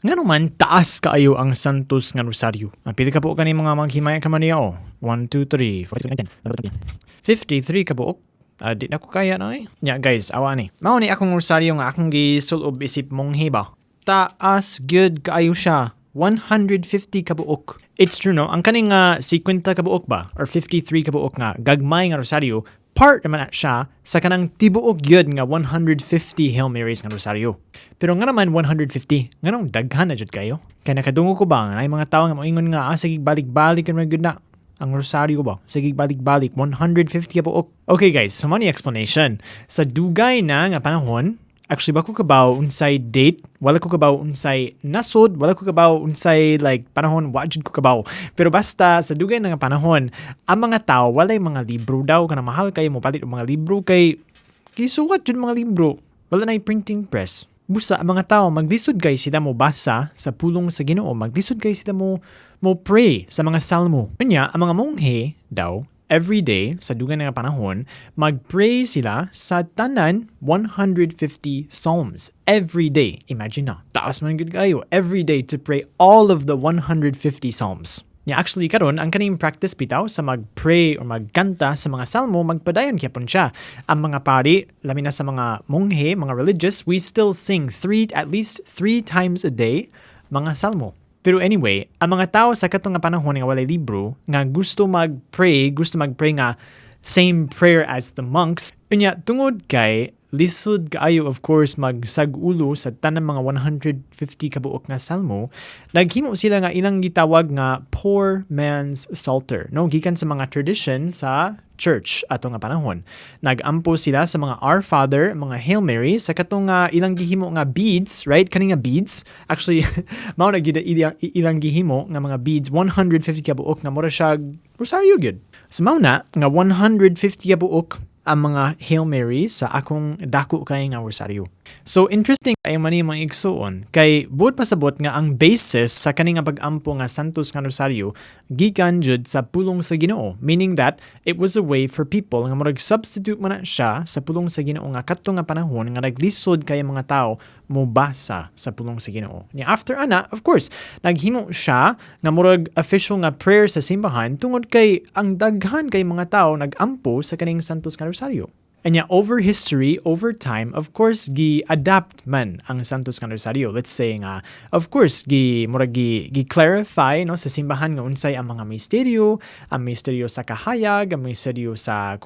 Nga naman, taas kaayo ang santos nga rosaryo. Pili ka po kani mga maghimaya ka man niya, 1, 2, 3, 4, 53 ka po. Di na ko kaya na eh. Nya guys, awa ni. Mao ni akong rosaryo nga akong gisulob isip mong hiba. Taas good kaayo siya. 150 kabuok. It's true no, ang kaning 50 kabuok ba or 53 kabuok nga gagmay nga rosaryo, part naman na siya sa kanang tibuok gyud nga 150 Hail Marys nga rosaryo. Pero nga naman 150, nga nang daghan na jud kayo. Kaya nakadungo ko ba nga ay mga tawo nga moingon nga sige balik-balik kan gyud na ang rosaryo ba? Sige balik-balik 150 kabuok. Okay guys, so money explanation. Sa dugay na nga panahon, actually, wala ko kabaw unsay date, wala ko kabaw unsay nasod, wala ko kabaw unsay like panahon, wajud ko kabaw. Pero basta sa dugay na nga panahon, ang mga tao walay mga libro daw kana mahal kayo mo palit og mga libro kay suwat jud mga libro. Wala na printing press. Busa ang mga tao maglisod kay sila mo basa sa pulong sa Ginoo, maglisod kay sila mo pray sa mga salmo. Unya ang mga monghe daw every day, sa dugang nga panahon, mag-pray sila sa tanan 150 psalms every day. Imagine na, taas man good kayo, every day to pray all of the 150 psalms. Actually, karon ang kaning practice bitaw sa mag-pray or magkanta sa mga salmo, magpadayon kyapon siya. Ang mga pari, lamin na sa mga monghe, mga religious, we still sing at least three times a day mga salmo. Pero anyway, ang mga tao sa katong nga panahon nga walay libro nga gusto mag-pray nga same prayer as the monks. Unya tungod kay lisod kaayo of course magsag-ulo sa tanang mga 150 kabuok nga salmo, naghimo sila nga ilang gitawag nga poor man's psalter. No, gikan sa mga tradition sa church ato nga panahon. Nagampo sila sa mga Our Father, mga Hail Mary, sa katong ilang gihimo nga beads, right? Kani nga beads, actually, mao na ilang gihimo nga mga beads, 150 kabuok nga mura siya rosaryo gyud. So mao na nga 150 kabuok ang mga Hail Mary sa akong dako kay nga rosaryo. So interesting ay mani mga igsuon kay buot pasabot nga ang basis sa kani nga pag-ampo nga santos nga rosaryo gikan jud sa pulong sa Ginoo, meaning that it was a way for people nga murag substitute man na siya sa pulong sa Ginoo nga kadto nga panahon nga naglisod kay mga tao mobasa sa pulong sa Ginoo. Ni after ana, of course, naghimo siya nga murag official nga prayer sa simbahan tungod kay ang daghan kay mga tao nagampo sa kaning santos nga rosaryo. And over history, over time, of course, gi-adapt man ang Santos nga Rosario. Let's say nga, of course, gi-clarify no, sa simbahan nga unsay ang mga ang misteryo sa kahayag, ang misteryo sa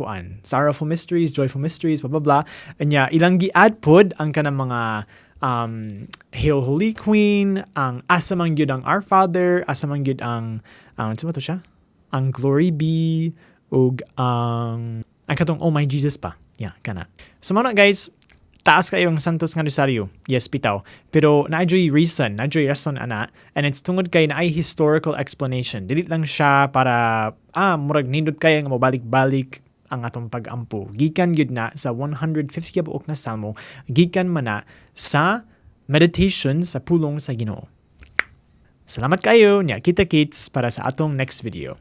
sorrowful mysteries, joyful mysteries, blah, blah, blah. And ilang gi-add pod ang kanang mga Hail Holy Queen, ang asamang yun ang Our Father, asamang yun ang ano ba to siya? Ang Glory Be, ug ang katong Oh My Jesus pa. Yeah, kana. So mga guys, taas kayo ang Santos nga Rosario. Yes, bitaw. Pero naadyoy reason ana, and it's tungod kay naay historical explanation. Dili lang siya para murag nindot kay nga mabalik-balik ang atong pag-ampo. Gikan gyud na sa 150 kabuok na salmo, gikan man na sa meditation sa pulong sa Ginoo. Salamat kayo. Nya kita-kits para sa atong next video.